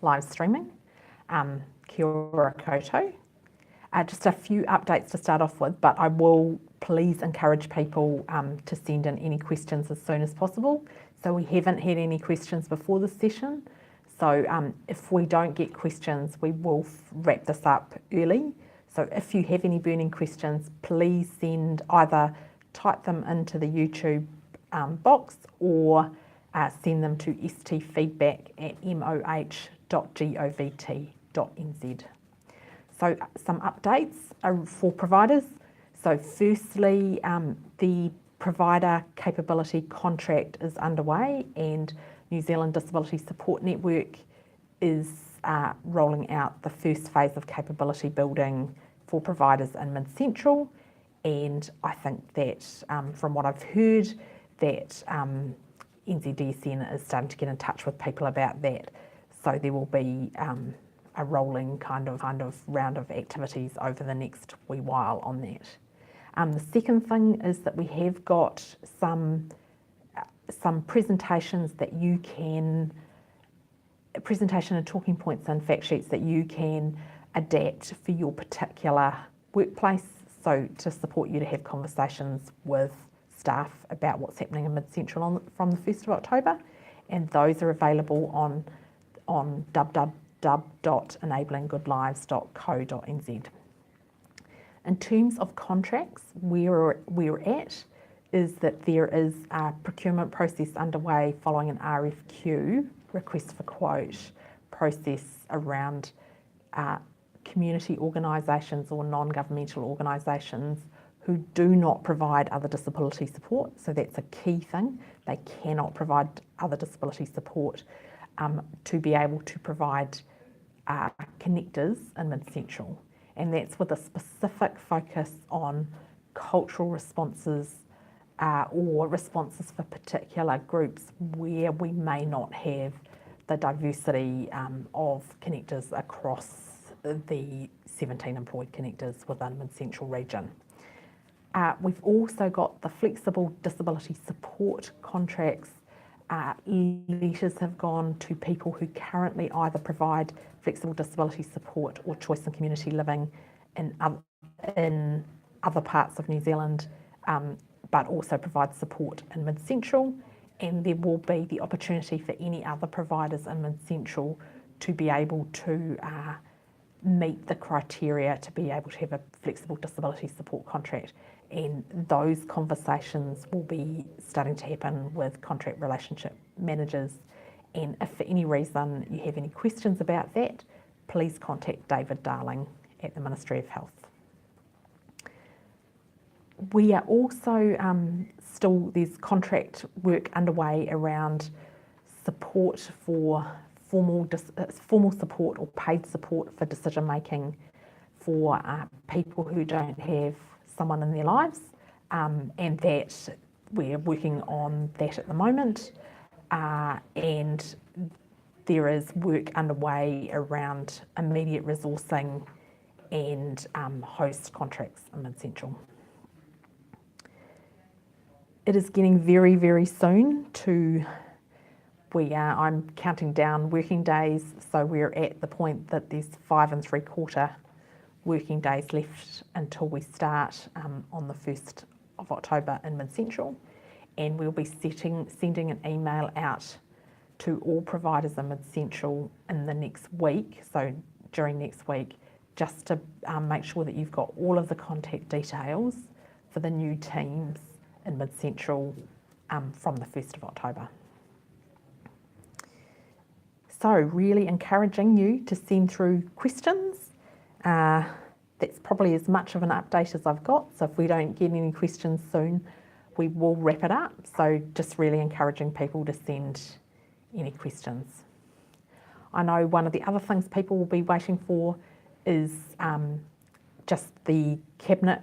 live streaming. Kia ora koutou. Just a few updates to start off with, but I will please encourage people to send in any questions as soon as possible. So we haven't had any questions before this session. So if we don't get questions, we will wrap this up early. So if you have any burning questions, please either type them into the YouTube box or send them to stfeedback@moh.govt.nz. So some updates for providers. So firstly, the provider capability contract is underway and New Zealand Disability Support Network is rolling out the first phase of capability building for providers in Mid-Central. And I think that from what I've heard, that NZDSN is starting to get in touch with people about that. So there will be a rolling kind of round of activities over the next wee while on that. The second thing is that we have got some presentations that you can, presentation and talking points and fact sheets that you can adapt for your particular workplace, so to support you to have conversations with staff about what's happening in Mid-Central from the 1st of October, and those are available on www.enablingoodlives.co.nz. In terms of contracts, where we're at is that there is a procurement process underway following an RFQ, request for quote, process around community organisations or non-governmental organisations who do not provide other disability support. So that's a key thing. They cannot provide other disability support to be able to provide connectors in Mid-Central. And that's with a specific focus on cultural responses or responses for particular groups where we may not have the diversity of connectors across the 17 employed connectors within Mid-Central region. We've also got the flexible disability support contracts. Letters have gone to people who currently either provide flexible disability support or choice and community living in other parts of New Zealand, but also provide support in Mid-Central. And there will be the opportunity for any other providers in Mid-Central to be able to meet the criteria to be able to have a flexible disability support contract. And those conversations will be starting to happen with contract relationship managers. And if for any reason you have any questions about that, please contact David Darling at the Ministry of Health. We are also there's contract work underway around support for formal support or paid support for decision making for people who don't have someone in their lives, and that we're working on that at the moment, and there is work underway around immediate resourcing and host contracts in Mid-Central. It is getting very, very soon to, I'm counting down working days, so we're at the point that there's 5 3/4 working days left until we start on the 1st of October in Mid-Central, and we'll be sending an email out to all providers in Mid-Central in the next week, so during next week, just to make sure that you've got all of the contact details for the new teams in Mid-Central from the 1st of October. So really encouraging you to send through questions. That's probably as much of an update as I've got. So if we don't get any questions soon, we will wrap it up. So just really encouraging people to send any questions. I know one of the other things people will be waiting for is just the cabinet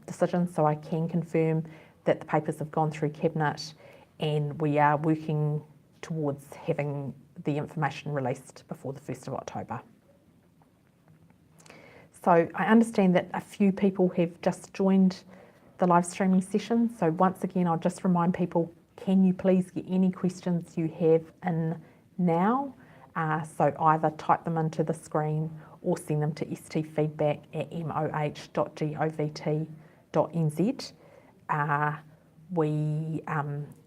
decision. So I can confirm that the papers have gone through cabinet, and we are working towards having the information released before the 1st of October. So I understand that a few people have just joined the live streaming session. So once again, I'll just remind people, can you please get any questions you have in now? So either type them into the screen or send them to stfeedback@moh.govt.nz.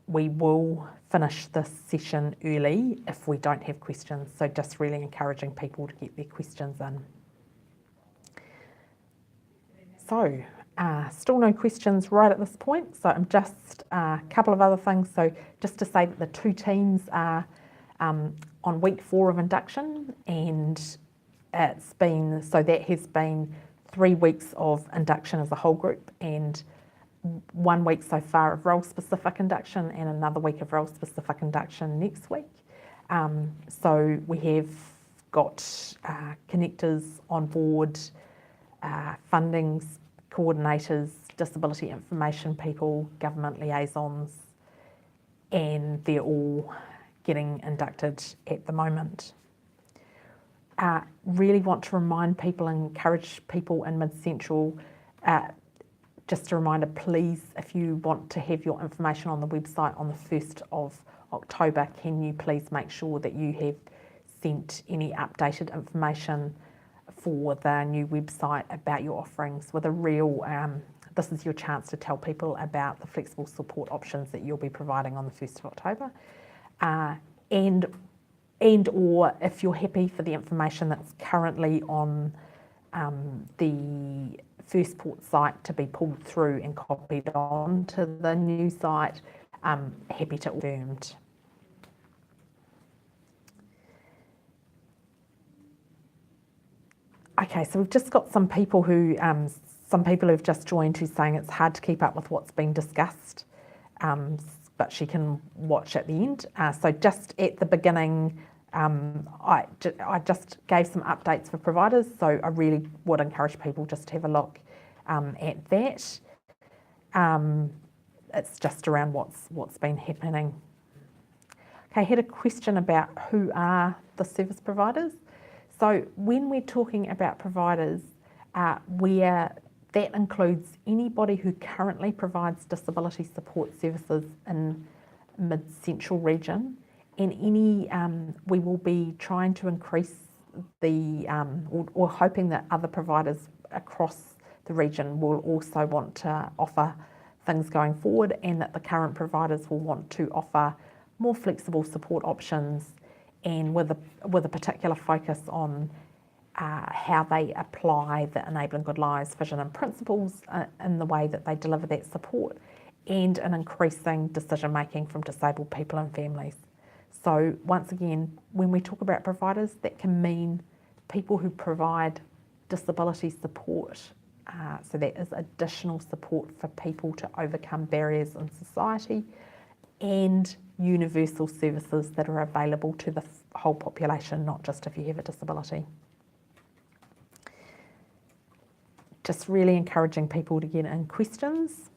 We will finish this session early if we don't have questions, so just really encouraging people to get their questions in. So, still no questions right at this point, so I'm just a couple of other things. So just to say that the two teams are on week 4 of induction, and that has been 3 weeks of induction as a whole group, and 1 week so far of role-specific induction and another week of role-specific induction next week. So we have got connectors on board, fundings, coordinators, disability information people, government liaisons, and they're all getting inducted at the moment. Really want to remind people and encourage people in Mid Central, just a reminder, please, if you want to have your information on the website on the 1st of October, can you please make sure that you have sent any updated information for the new website about your offerings with a real, this is your chance to tell people about the flexible support options that you'll be providing on the 1st of October. And or if you're happy for the information that's currently on the First Port site to be pulled through and copied on to the new site, happy to confirmed. Okay, so we've just got some people who've just joined who's saying it's hard to keep up with what's been discussed, but she can watch at the end. So just at the beginning, I just gave some updates for providers, so I really would encourage people just to have a look at that. It's just around what's been happening. Okay, I had a question about who are the service providers. So when we're talking about providers, that includes anybody who currently provides disability support services in Mid Central region, and we will be trying to increase or hoping that other providers across the region will also want to offer things going forward, and that the current providers will want to offer more flexible support options, and with a particular focus on how they apply the Enabling Good Lives vision and principles in the way that they deliver that support, and an increasing decision making from disabled people and families. So once again, when we talk about providers, that can mean people who provide disability support, so that is additional support for people to overcome barriers in society, and universal services that are available to the whole population, not just if you have a disability. Just really encouraging people to get in questions.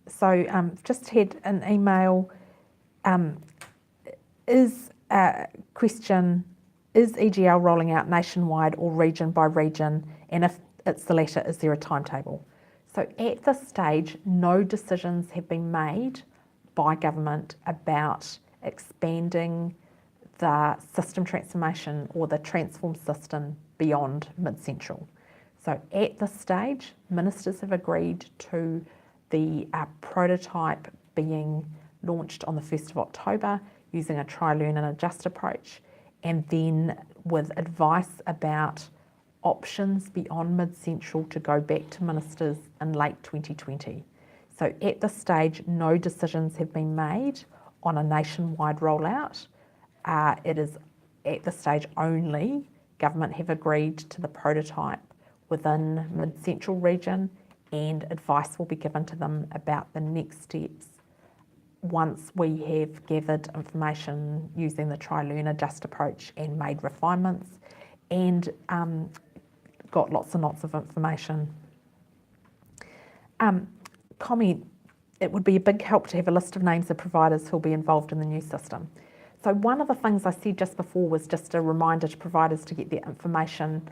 So just had an email, question, is EGL rolling out nationwide or region by region, and if it's the latter, is there a timetable? So at this stage, no decisions have been made by government about expanding the system transformation or the transform system beyond Mid Central. So at this stage, ministers have agreed to the prototype being launched on the 1st of October using a try, learn and adjust approach, and then with advice about options beyond Mid Central to go back to ministers in late 2020. So at this stage, no decisions have been made on a nationwide rollout. It is at this stage only government have agreed to the prototype within Mid Central region, and advice will be given to them about the next steps once we have gathered information using the try, learn, adjust approach and made refinements, and got lots and lots of information. Comment, it would be a big help to have a list of names of providers who will be involved in the new system. So one of the things I said just before was just a reminder to providers to get their information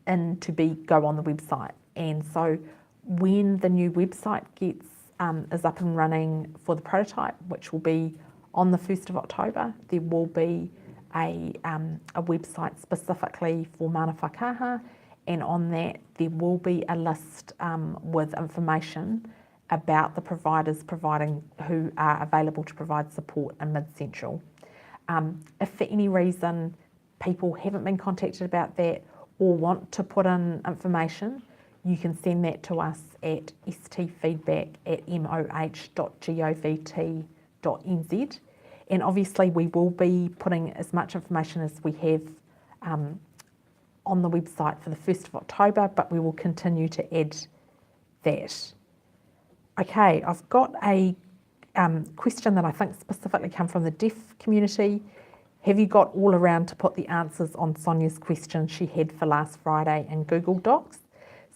in to go on the website. And so when the new website is up and running for the prototype, which will be on the 1st of October, there will be a website specifically for Mana Whakaha, and on that there will be a list with information about the providers who are available to provide support in Mid Central. If for any reason people haven't been contacted about that or want to put in information, you can send that to us at stfeedback@moh.govt.nz. And obviously we will be putting as much information as we have on the website for the 1st of October, but we will continue to add that. Okay, I've got a question that I think specifically come from the deaf community. Have you got all around to put the answers on Sonia's question she had for last Friday in Google Docs?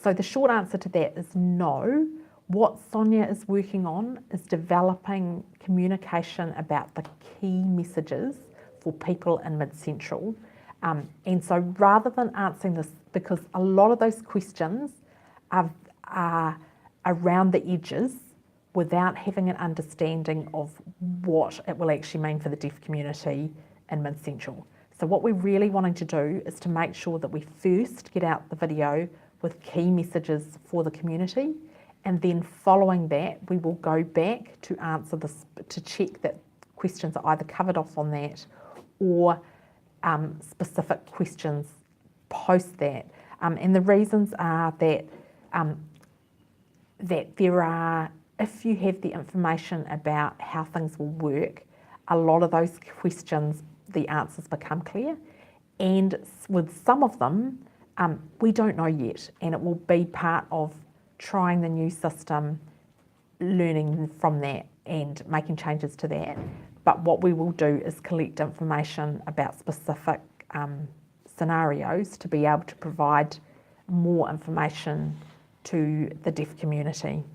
So the short answer to that is no. What Sonia is working on is developing communication about the key messages for people in Mid Central. And so rather than answering this, because a lot of those questions are around the edges without having an understanding of what it will actually mean for the deaf community in Mid Central. So what we're really wanting to do is to make sure that we first get out the video with key messages for the community, and then following that we will go back to answer this, to check that questions are either covered off on that or specific questions post that. And the reasons are that there are, if you have the information about how things will work, a lot of those questions, the answers become clear. And with some of them, we don't know yet, and it will be part of trying the new system, learning from that and making changes to that. But what we will do is collect information about specific scenarios to be able to provide more information to the deaf community.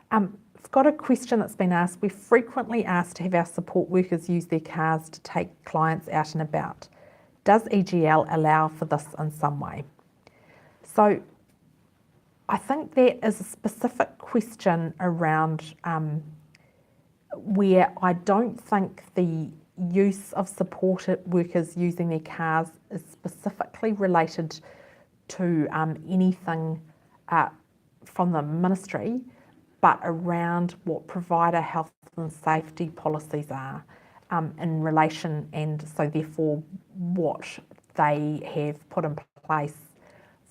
I've got a question that's been asked. We're frequently asked to have our support workers use their cars to take clients out and about. Does EGL allow for this in some way? So I think that is a specific question around where I don't think the use of support workers using their cars is specifically related to anything from the ministry, but around what provider health and safety policies are in relation, and so therefore what they have put in place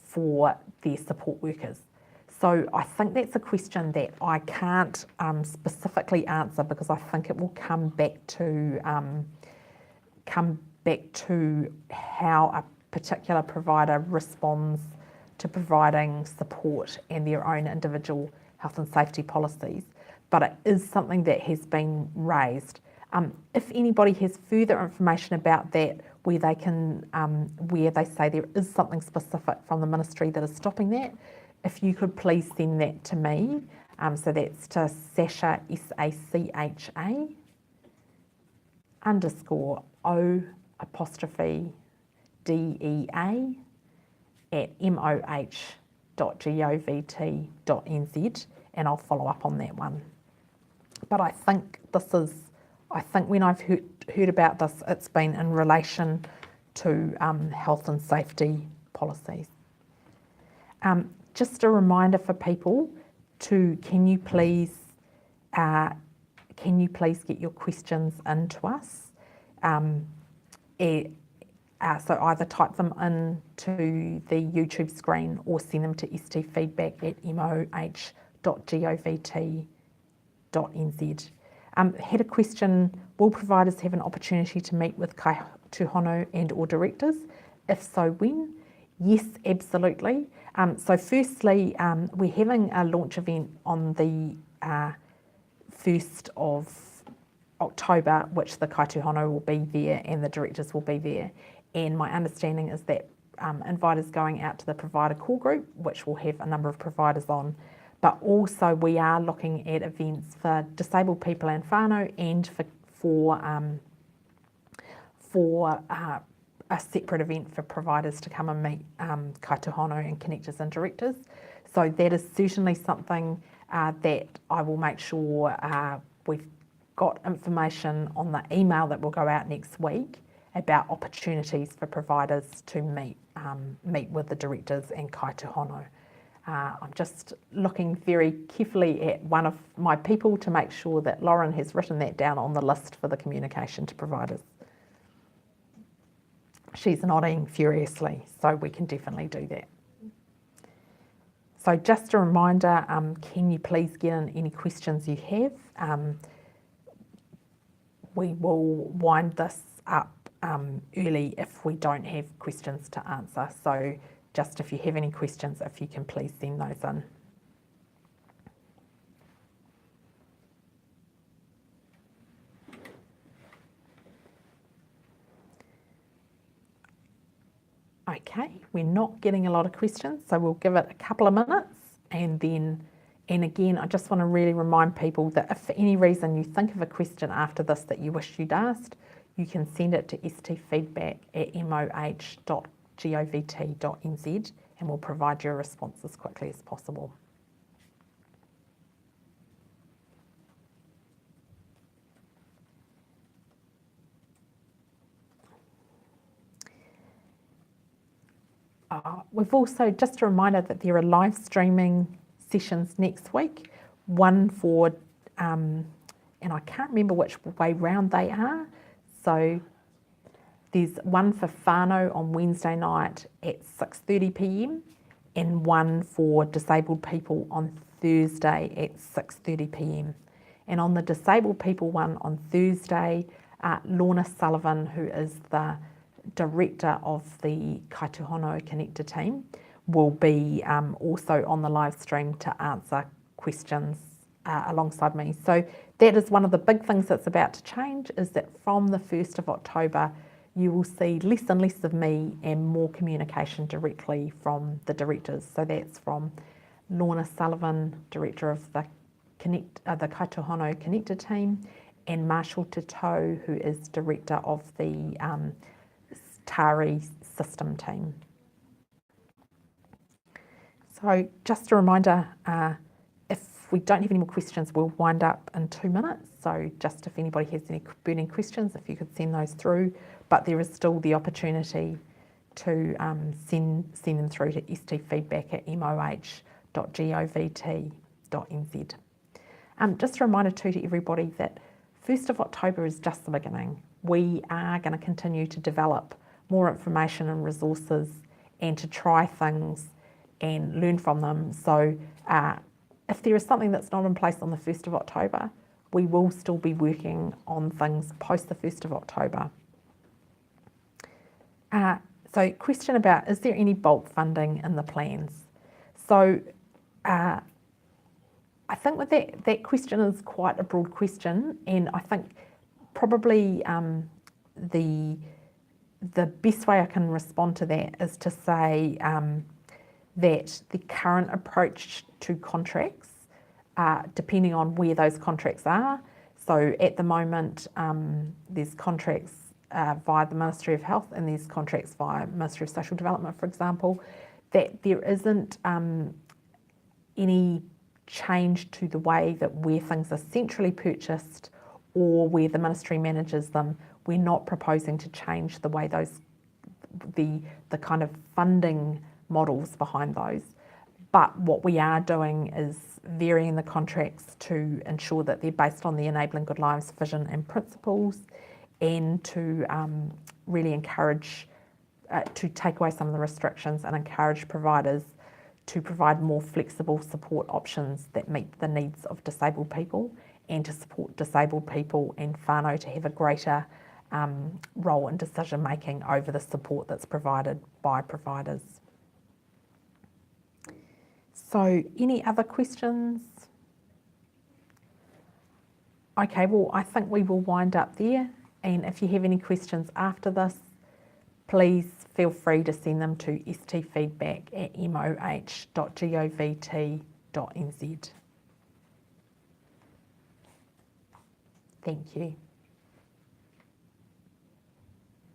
for their support workers. So I think that's a question that I can't specifically answer, because I think it will come back to how a particular provider responds to providing support and their own individual health and safety policies. But it is something that has been raised. If anybody has further information about that, where they can, where they say there is something specific from the ministry that is stopping that, if you could please send that to me. So that's to Sacha, SACHA _O_DEA @moh.govt.nz, and I'll follow up on that one. But I think when I've heard about this, it's been in relation to health and safety policies. Just a reminder for people can you please get your questions into us? So either type them into the YouTube screen or send them to stfeedback@moh.govt.nz. Had a question, will providers have an opportunity to meet with Kai Tūhono and or directors? If so, when? Yes, absolutely. So firstly, we're having a launch event on the 1st of October, which the Kai Tūhono will be there and the directors will be there. And my understanding is that invite is going out to the provider call group, which will have a number of providers on. But also we are looking at events for disabled people and whānau, and for a separate event for providers to come and meet kaituhono and connectors and directors. So that is certainly something that I will make sure we've got information on the email that will go out next week about opportunities for providers to meet with the directors and kaituhono. I'm just looking very carefully at one of my people to make sure that Lauren has written that down on the list for the communication to providers. She's nodding furiously, so we can definitely do that. So just a reminder, can you please get in any questions you have? We will wind this up early if we don't have questions to answer. So just if you have any questions, if you can please send those in. Okay, we're not getting a lot of questions, so we'll give it a couple of minutes, and again, I just want to really remind people that if for any reason you think of a question after this that you wish you'd asked, you can send it to stfeedback@moh.govt.nz and we'll provide you a response as quickly as possible. We've also, just a reminder that there are live streaming sessions next week, one for, and I can't remember which way round they are, so there's one for whānau on Wednesday night at 6:30 p.m. and one for disabled people on Thursday at 6:30 p.m. And on the disabled people one on Thursday, Lorna Sullivan, who is the director of the Kaituhono Connector team, will be also on the live stream to answer questions alongside me. So that is one of the big things that's about to change, is that from the 1st of October, you will see less and less of me and more communication directly from the directors. So that's from Lorna Sullivan, director of the Kaituhono Connector team, and Marshall Tatou, who is director of the TARI system team. So just a reminder, if we don't have any more questions, we'll wind up in 2 minutes. So just if anybody has any burning questions, if you could send those through, but there is still the opportunity to send them through to stfeedback@moh.govt.nz. Just a reminder too to everybody that 1st of October is just the beginning. We are going to continue to develop more information and resources and to try things and learn from them. So if there is something that's not in place on the 1st of October, we will still be working on things post the 1st of October. So question about, is there any bulk funding in the plans? So I think with that question is quite a broad question, and I think probably the best way I can respond to that is to say that the current approach to contracts, depending on where those contracts are, so at the moment there's contracts via the Ministry of Health and there's contracts via Ministry of Social Development, for example, that there isn't any change to the way that where things are centrally purchased or where the ministry manages them. We're not proposing to change the way the kind of funding models behind those. But what we are doing is varying the contracts to ensure that they're based on the Enabling Good Lives vision and principles, and to really encourage, to take away some of the restrictions and encourage providers to provide more flexible support options that meet the needs of disabled people, and to support disabled people and whānau to have a greater role in decision making over the support that's provided by providers. So any other questions? Okay, well, I think we will wind up there, and if you have any questions after this, please feel free to send them to stfeedback@moh.govt.nz. Thank you.